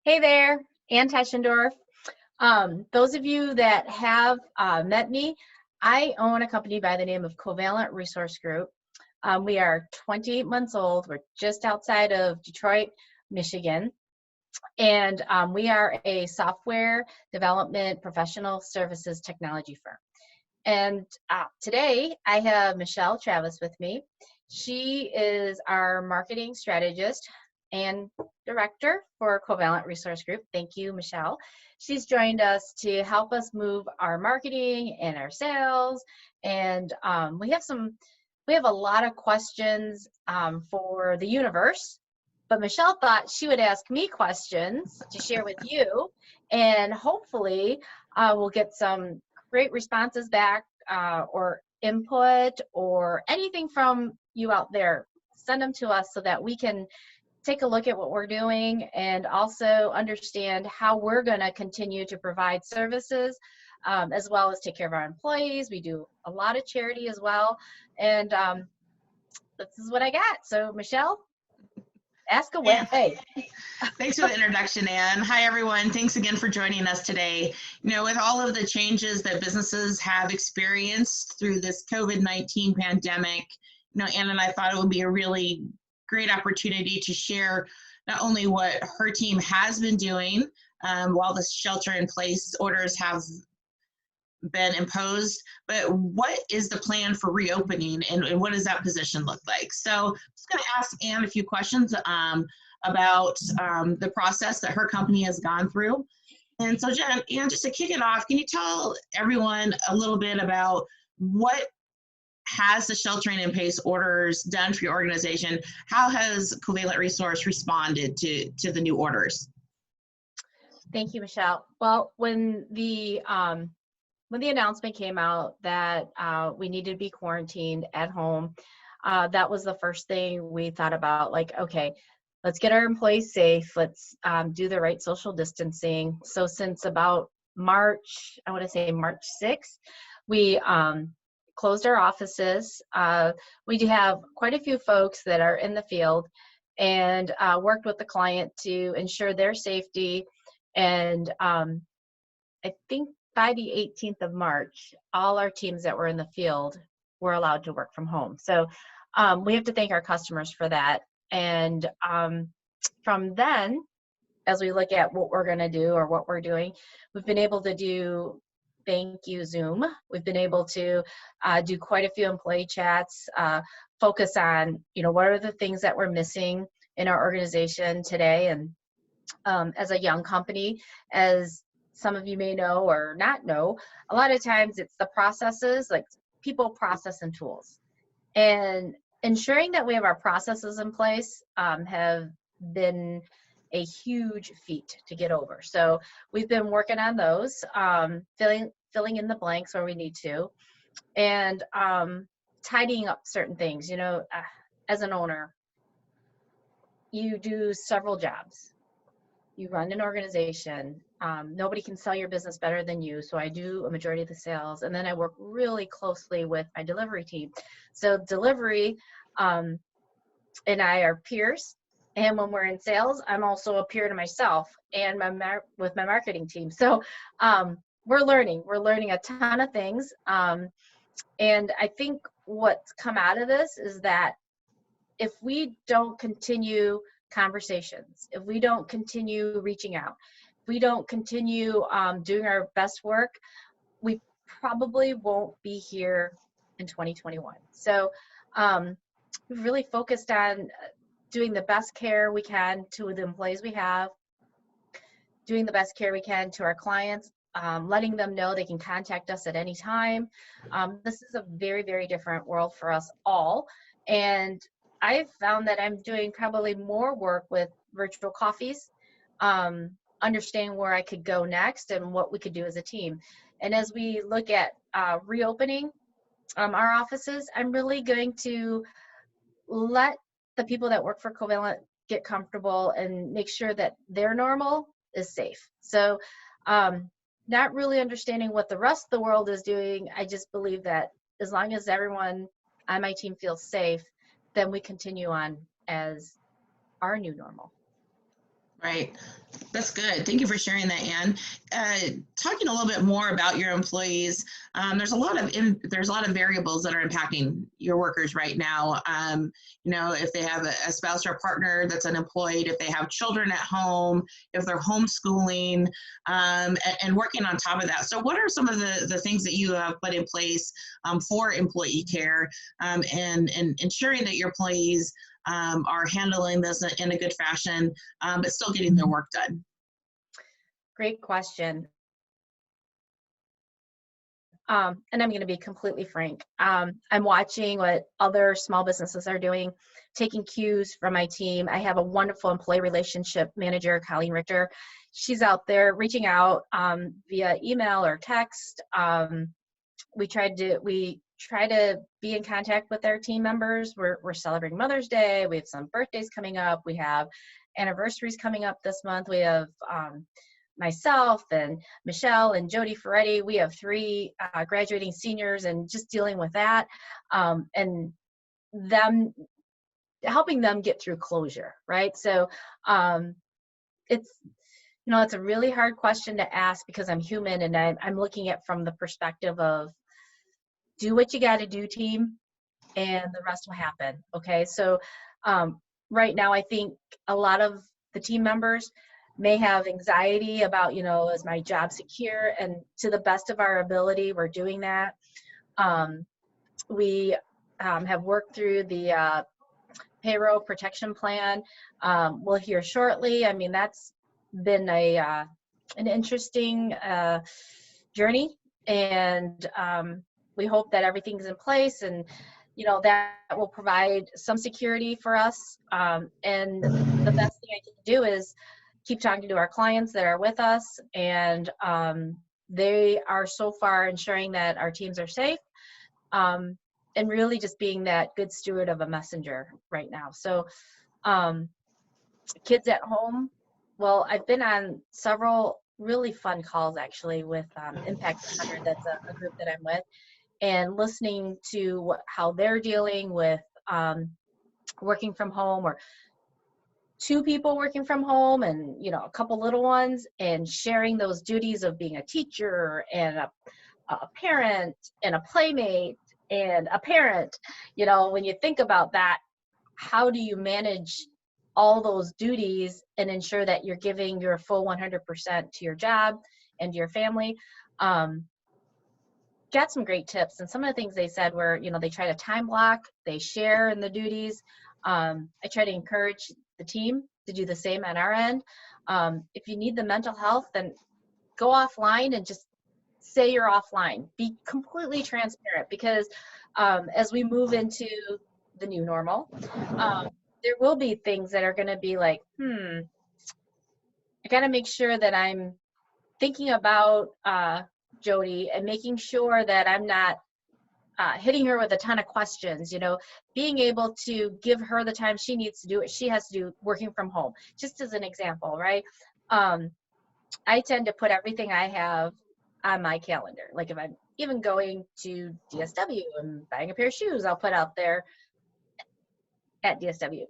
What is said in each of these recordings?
Hey there, Ann Techendorf. Those of you that have met me, I own a company by the name of Covalent Resource Group. We are 28 months old. We're just outside of Detroit, Michigan. And we are a software development professional services technology firm. And today I have Michelle Travis with me. She is our marketing strategist and director for Covalent Resource Group. Thank you, Michelle. She's joined us to help us move our marketing and our sales. And we have a lot of questions for the universe. But Michelle thought she would ask me questions to share with you, and hopefully we'll get some great responses back or input or anything from you out there. Send them to us so that we can take a look at what we're doing and also understand how we're going to continue to provide services as well as take care of our employees. We do a lot of charity as well. And this is what I got. So Michelle, ask away. Hey. Thanks for the introduction, Ann. Hi, everyone. Thanks again for joining us today. You know, with all of the changes that businesses have experienced through this COVID-19 pandemic, you know, Ann and I thought it would be a really great opportunity to share not only what her team has been doing while the shelter-in-place orders have been imposed, but what is the plan for reopening and what does that position look like? So I'm just going to ask Ann a few questions about the process that her company has gone through. And so Ann, just to kick it off, can you tell everyone a little bit about what has the sheltering in place orders done for your organization? How has Covalent Resource responded to the new orders? Thank you, Michelle. Well, when the announcement came out that we needed to be quarantined at home, that was the first thing we thought about. Like, okay, let's get our employees safe. Let's do the right social distancing. So since about March, I want to say March 6th, we closed our offices. We do have quite a few folks that are in the field and worked with the client to ensure their safety. And I think by the 18th of March, all our teams that were in the field were allowed to work from home. So we have to thank our customers for that. And from then, as we look at what we're going to do or what we're doing, we've been able to do thank you Zoom. We've been able to do quite a few employee chats, focus on, you know, what are the things that we're missing in our organization today. And as a young company, as some of you may know or not know, a lot of times it's the processes, like people, process, and tools. And ensuring that we have our processes in place have been a huge feat to get over. So we've been working on those, filling in the blanks where we need to, and tidying up certain things. You know, as an owner, you do several jobs. You run an organization. Nobody can sell your business better than you. So I do a majority of the sales. And then I work really closely with my delivery team. So delivery and I are peers. And when we're in sales, I'm also a peer to myself and with my marketing team. So we're learning a ton of things. And I think what's come out of this is that if we don't continue conversations, if we don't continue reaching out, if we don't continue doing our best work, we probably won't be here in 2021. So we've really focused on doing the best care we can to the employees we have, doing the best care we can to our clients, letting them know they can contact us at any time. This is a very, very different world for us all. And I've found that I'm doing probably more work with virtual coffees, understanding where I could go next and what we could do as a team. And as we look at reopening our offices, I'm really going to let the people that work for Covalent get comfortable and make sure that their normal is safe. So not really understanding what the rest of the world is doing. I just believe that as long as everyone on my team feels safe, then we continue on as our new normal. Right. That's good. Thank you for sharing that, Ann. Talking a little bit more about your employees, there's a lot of variables that are impacting your workers right now. If they have a spouse or partner that's unemployed, if they have children at home, if they're homeschooling, and working on top of that. So, what are some of the things that you have put in place for employee care, and ensuring that your employees are handling this in a good fashion, but still getting their work done? Great question. And I'm going to be completely frank. I'm watching what other small businesses are doing, taking cues from my team. I have a wonderful employee relationship manager, Colleen Richter. She's out there reaching out via email or text. We try to be in contact with our team members. We're celebrating Mother's Day. We have some birthdays coming up. We have anniversaries coming up this month. We have myself and Michelle and Jody Ferretti. We have 3 graduating seniors, and just dealing with that, and them helping them get through closure, right? So it's it's a really hard question to ask, because I'm human, and I'm looking at from the perspective of, do what you got to do, team, and the rest will happen. Okay, so right now I think a lot of the team members may have anxiety about, is my job secure? And to the best of our ability, we're doing that. We have worked through the payroll protection plan. We'll hear shortly. I mean, that's been an interesting journey, and we hope that everything's in place, and that will provide some security for us. And the best thing I can do is keep talking to our clients that are with us, and they are so far ensuring that our teams are safe, and really just being that good steward of a messenger right now. So kids at home, well, I've been on several really fun calls actually with Impact 100. That's a group that I'm with, and listening to how they're dealing with working from home, or 2 people working from home, and a couple little ones, and sharing those duties of being a teacher and a parent and a playmate and a parent. When you think about that, how do you manage all those duties and ensure that you're giving your full 100% to your job and to your family? Got some great tips, and some of the things they said were, they try to time block, they share in the duties. I try to encourage the team to do the same on our end. If you need the mental health, then go offline and just say you're offline. Be completely transparent, because as we move into the new normal, there will be things that are going to be like, I got to make sure that I'm thinking about Jody, and making sure that I'm not hitting her with a ton of questions, being able to give her the time she needs to do what she has to do working from home, just as an example, right? I tend to put everything I have on my calendar. Like if I'm even going to DSW and buying a pair of shoes, I'll put out there at DSW.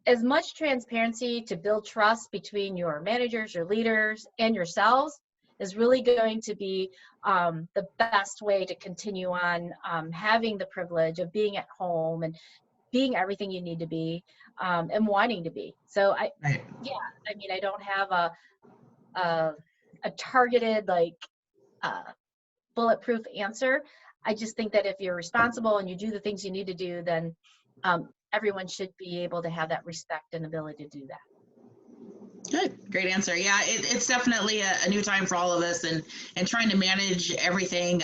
As much transparency to build trust between your managers, your leaders, and yourselves is really going to be the best way to continue on having the privilege of being at home and being everything you need to be, and wanting to be. So I don't have a targeted bulletproof answer. I just think that if you're responsible and you do the things you need to do, then everyone should be able to have that respect and ability to do that. Good. Great answer. Yeah, it's definitely a new time for all of us, and trying to manage everything,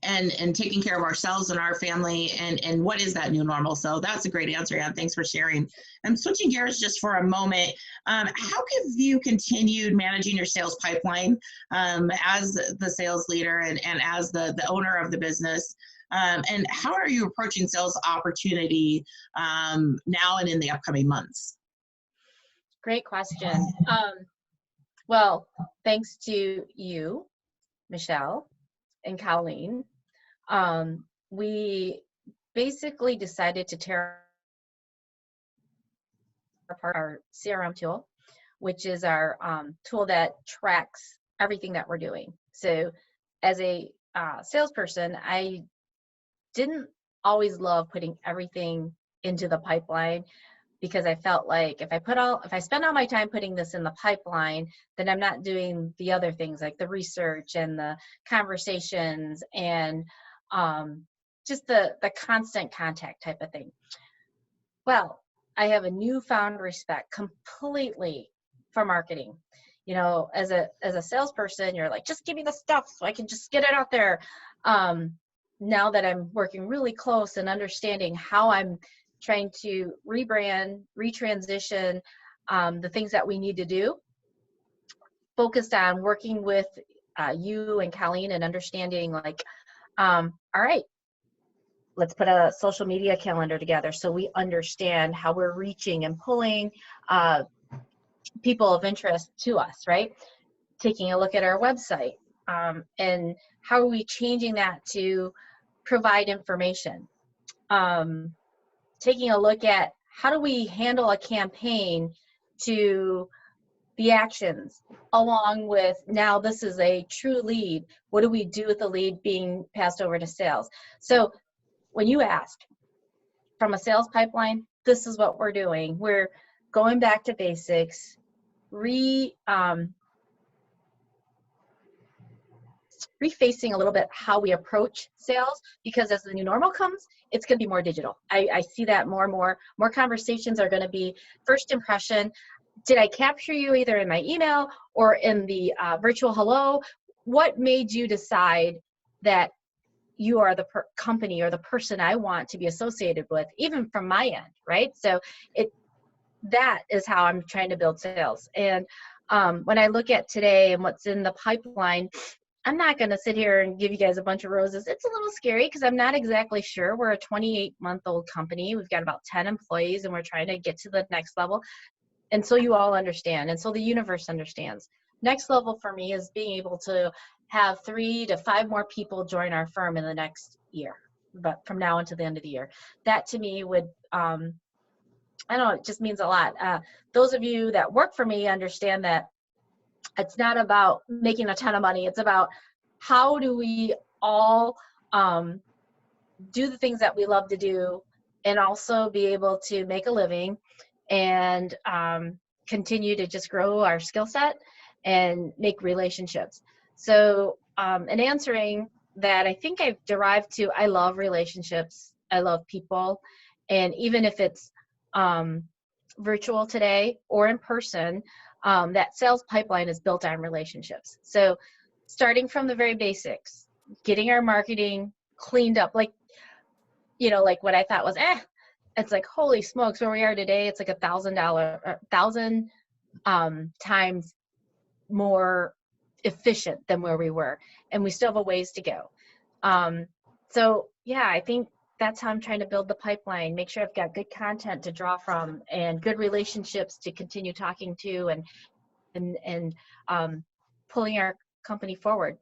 and taking care of ourselves and our family, and what is that new normal. So that's a great answer, Ann. Thanks for sharing. I'm switching gears just for a moment. How have you continued managing your sales pipeline as the sales leader and as the owner of the business? And how are you approaching sales opportunity now and in the upcoming months? Great question. Well, thanks to you, Michelle, and Colleen, we basically decided to tear apart our CRM tool. which is our tool that tracks everything that we're doing. So as a salesperson, I didn't always love putting everything into the pipeline, because I felt like if I spend all my time putting this in the pipeline, then I'm not doing the other things like the research and the conversations and just the constant contact type of thing. Well, I have a newfound respect completely for marketing. You know, as a salesperson, you're like, just give me the stuff so I can just get it out there. Now that I'm working really close and understanding how I'm trying to rebrand, retransition the things that we need to do, focused on working with you and Colleen and understanding like, all right, let's put a social media calendar together so we understand how we're reaching and pulling people of interest to us, right? Taking a look at our website and how are we changing that to provide information. Taking a look at how do we handle a campaign to the actions, along with now this is a true lead. What do we do with the lead being passed over to sales? So when you ask from a sales pipeline, this is what we're doing. We're going back to basics, refacing a little bit how we approach sales, because as the new normal comes, it's going to be more digital. I see that more and more. More conversations are going to be first impression. Did I capture you either in my email or in the virtual hello? What made you decide that you are the company or the person I want to be associated with, even from my end, right? So that is how I'm trying to build sales. And when I look at today and what's in the pipeline, I'm not going to sit here and give you guys a bunch of roses. It's a little scary because I'm not exactly sure. We're a 28-month-old company. We've got about 10 employees, and we're trying to get to the next level. And so you all understand, and so the universe understands. Next level for me is being able to have 3 to 5 more people join our firm in the next year, but from now until the end of the year. That to me would, I don't know, it just means a lot. Those of you that work for me understand that it's not about making a ton of money. It's about how do we all do the things that we love to do and also be able to make a living and continue to just grow our skill set and make relationships. So in answering that, I think I've derived to, I love relationships. I love people. And even if it's virtual today or in person, that sales pipeline is built on relationships. So starting from the very basics, getting our marketing cleaned up, like, you know, like what I thought was, it's like, holy smokes, where we are today, it's like $1,000 times more efficient than where we were. And we still have a ways to go. So yeah, I think that's how I'm trying to build the pipeline, make sure I've got good content to draw from and good relationships to continue talking to and pulling our company forward.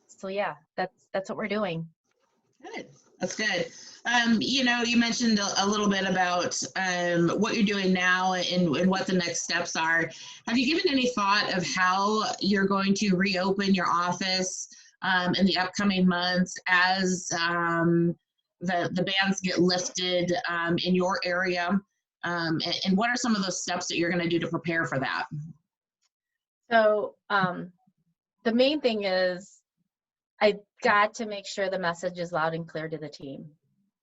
So yeah, that's what we're doing. Good. That's good. You know, you mentioned a little bit about what you're doing now and what the next steps are. Have you given any thought of how you're going to reopen your office in the upcoming months as the bans get lifted in your area? And what are some of those steps that you're going to do to prepare for that? So the main thing is I've got to make sure the message is loud and clear to the team.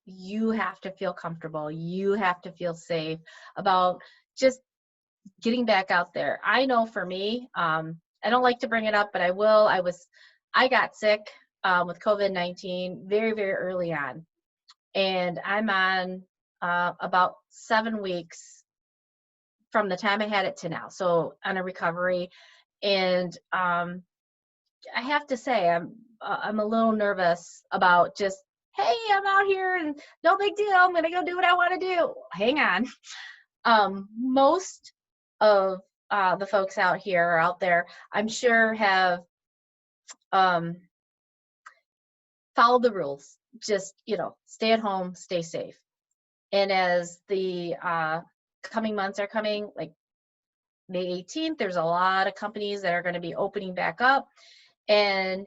You have to feel comfortable. You have to feel safe about just getting back out there. I know for me, I don't like to bring it up, but I will. I got sick with COVID-19 very, very early on. And I'm on about 7 weeks from the time I had it to now. So on a recovery. And I have to say, I'm a little nervous about just, hey, I'm out here and no big deal. I'm going to go do what I want to do. Hang on. Most of the folks out here or out there, I'm sure have followed the rules. Just, you know, stay at home, stay safe. And as the coming months are coming, like May 18th, there's a lot of companies that are going to be opening back up. And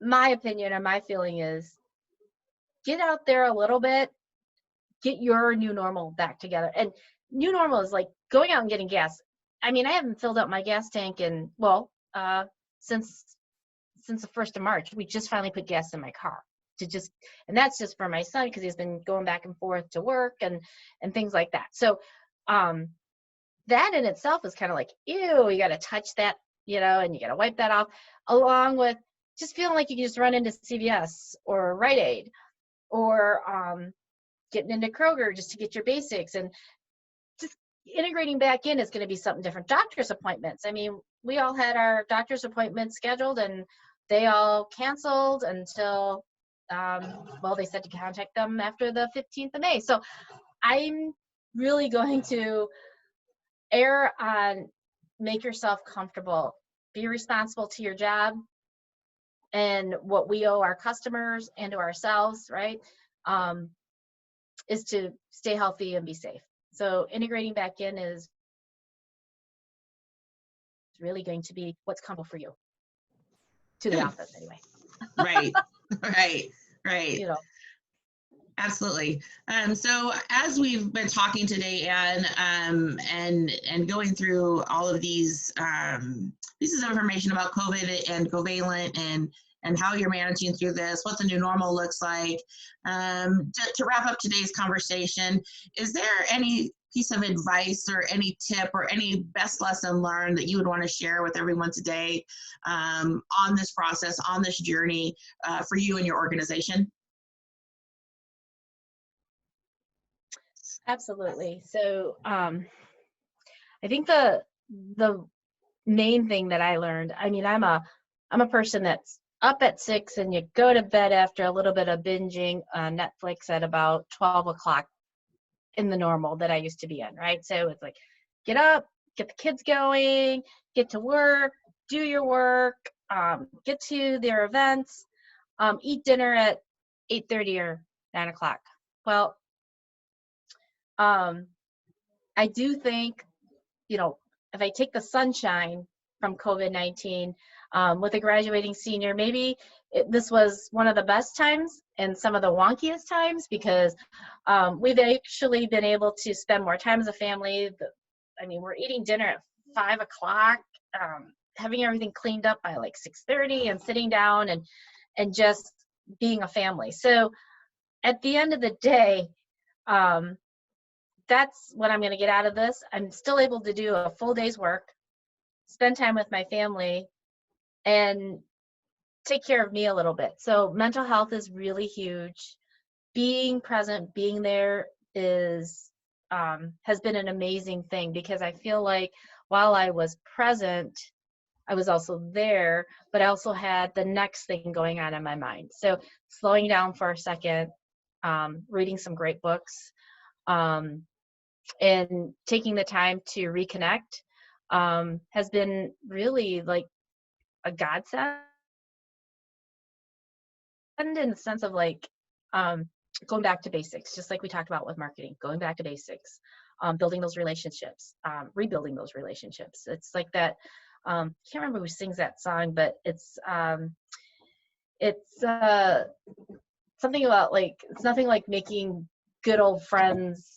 my opinion and my feeling is get out there a little bit, get your new normal back together. And new normal is like going out and getting gas. I mean, I haven't filled up my gas tank in, since the 1st of March. We just finally put gas in my car and that's just for my son because he's been going back and forth to work and things like that. So that in itself is kind of like, ew, you got to touch that, and you got to wipe that off, along with just feeling like you can just run into CVS or Rite Aid or getting into Kroger just to get your basics, and just integrating back in is going to be something different. Doctor's appointments. I mean, we all had our doctor's appointments scheduled and they all canceled until, they said to contact them after the 15th of May. So I'm really going to err on make yourself comfortable, be responsible to your job and what we owe our customers and to ourselves, right? Is to stay healthy and be safe. So integrating back in is really going to be what's comfortable for you to the office anyway. Right. You know. Absolutely. So as we've been talking today, Ann, and going through all of these pieces of information about COVID and Covalent and how you're managing through this, what the new normal looks like, to wrap up today's conversation, is there any piece of advice or any tip or any best lesson learned that you would want to share with everyone today on this process, on this journey for you and your organization? Absolutely. So I think the main thing that I learned, I mean, I'm a person that's up at 6 and you go to bed after a little bit of binging on Netflix at about 12 o'clock in the normal that I used to be in, right? So it's like, get up, get the kids going, get to work, do your work, get to their events, eat dinner at 8:30 or 9 o'clock. Well, I do think, if I take the sunshine from COVID-19 with a graduating senior, maybe this was one of the best times and some of the wonkiest times because we've actually been able to spend more time as a family. We're eating dinner at 5 o'clock, having everything cleaned up by like 6:30 and sitting down and just being a family. So at the end of the day, that's what I'm going to get out of this. I'm still able to do a full day's work, spend time with my family, and take care of me a little bit. So mental health is really huge. Being present, being there is has been an amazing thing because I feel like while I was present, I was also there, but I also had the next thing going on in my mind. So slowing down for a second, reading some great books, and taking the time to reconnect has been really like a godsend in the sense of like going back to basics, just like we talked about with marketing, going back to basics, building those relationships, rebuilding those relationships. It's like that. Can't remember who sings that song, but it's something about like it's nothing like making good old friends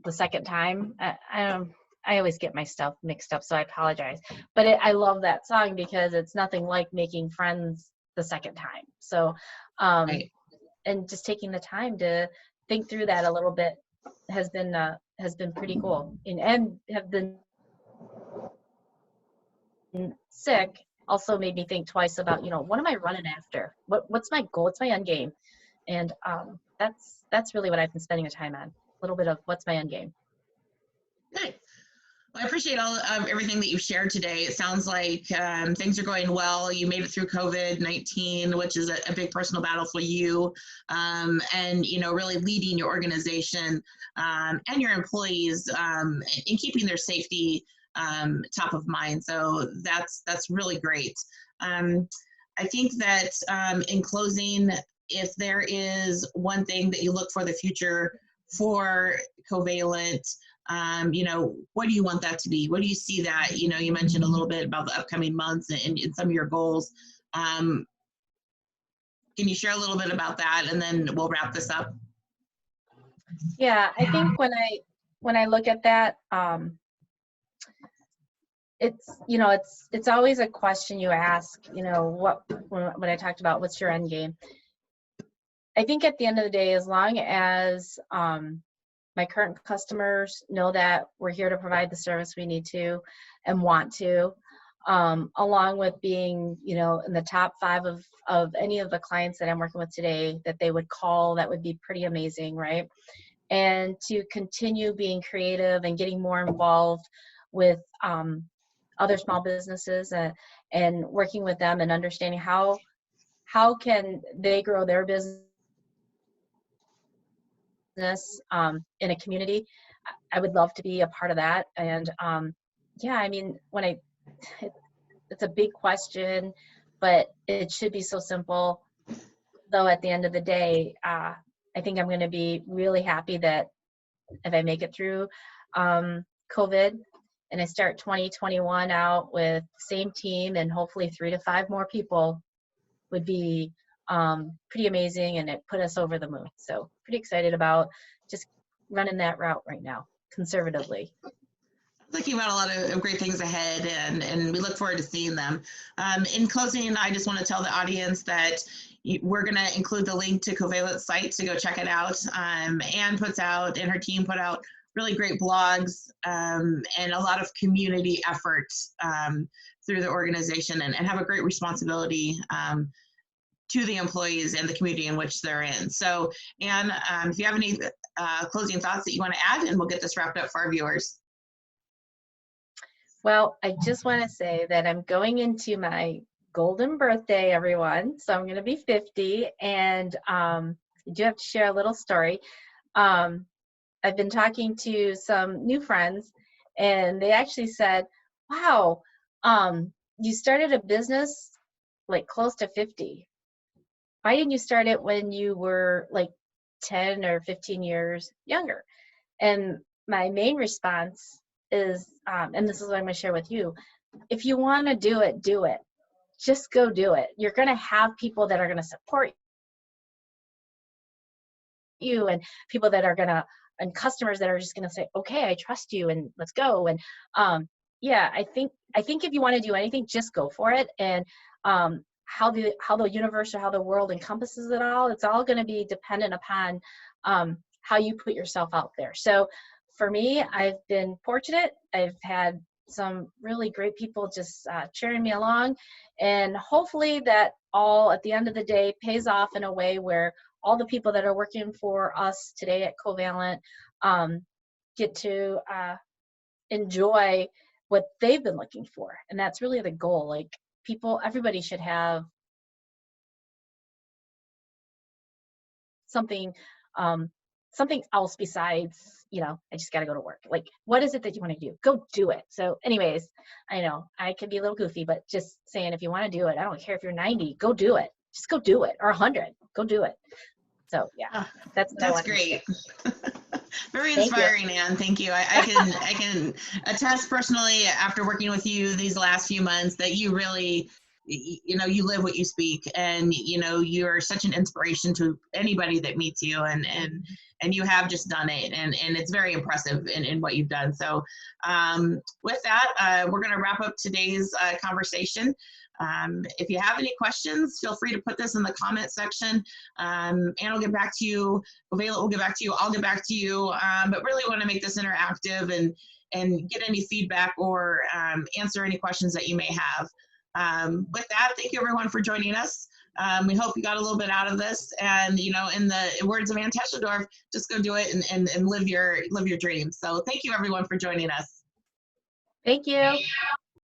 the second time. I always get my stuff mixed up, so I apologize. But I love that song because it's nothing like making friends the second time. So, and just taking the time to think through that a little bit has been pretty cool. And have been sick also made me think twice about, what am I running after? What's my goal? What's my end game? And that's really what I've been spending the time on. A little bit of what's my end game. Good. Well, I appreciate all everything that you've shared today. It sounds like things are going well. You made it through COVID-19, which is a big personal battle for you, and really leading your organization and your employees in keeping their safety top of mind. So that's really great. I think that in closing, if there is one thing that you look for the future for Covalent, What do you want that to be? What do you see that, you mentioned a little bit about the upcoming months and some of your goals. Can you share a little bit about that, and then we'll wrap this up? Yeah, I think when I look at that, it's always a question you ask, when I talked about what's your end game. I think at the end of the day, as long as my current customers know that we're here to provide the service we need to and want to, along with being, in the top 5 of any of the clients that I'm working with today that they would call, that would be pretty amazing, right? And to continue being creative and getting more involved with other small businesses and working with them and understanding how can they grow their business in a community. I would love to be a part of that. And yeah, I mean, it's a big question, but it should be so simple. Though at the end of the day, I think I'm going to be really happy that if I make it through COVID and I start 2021 out with the same team and hopefully 3 to 5 more people, would be pretty amazing, and it put us over the moon. So pretty excited about just running that route right now, conservatively. Like you've got a lot of great things ahead, and we look forward to seeing them. In closing, I just want to tell the audience that we're going to include the link to Covalent's site to go check it out. Ann and her team put out really great blogs and a lot of community effort through the organization, and have a great responsibility to the employees and the community in which they're in. So, Ann, if you have any closing thoughts that you want to add, and we'll get this wrapped up for our viewers. Well, I just want to say that I'm going into my golden birthday, everyone. So I'm going to be 50, and I do have to share a little story. I've been talking to some new friends, and they actually said, wow, you started a business like close to 50. Why didn't you start it when you were like 10 or 15 years younger? And my main response is, and this is what I'm going to share with you, if you want to do it, do it. Just go do it. You're going to have people that are going to support you, and people that are going to, and customers that are just going to say, okay, I trust you, and let's go. And yeah, I think if you want to do anything, just go for it. And how the universe or how the world encompasses it all, it's all going to be dependent upon how you put yourself out there. So for me, I've been fortunate. I've had some really great people just cheering me along, and hopefully that all at the end of the day pays off in a way where all the people that are working for us today at Covalent get to enjoy what they've been looking for. And that's really the goal. Like everybody should have something else besides, I just got to go to work. Like, what is it that you want to do? Go do it. So anyways, I know I could be a little goofy, but just saying, if you want to do it, I don't care if you're 90, go do it. Just go do it. Or 100, go do it. So yeah, that's great. Very inspiring, Ann. Thank you. I can attest personally, after working with you these last few months, that you really, you live what you speak, and you're such an inspiration to anybody that meets you, and you have just done it, and it's very impressive in what you've done. So with that, we're going to wrap up today's conversation. If you have any questions, feel free to put this in the comment section. Ann will get back to you. Covalent will get back to you. I'll get back to you. But really want to make this interactive and get any feedback or answer any questions that you may have. With that, thank you everyone for joining us. We hope you got a little bit out of this. And in the words of Ann Techendorf, just go do it and live your dreams. So thank you everyone for joining us. Thank you.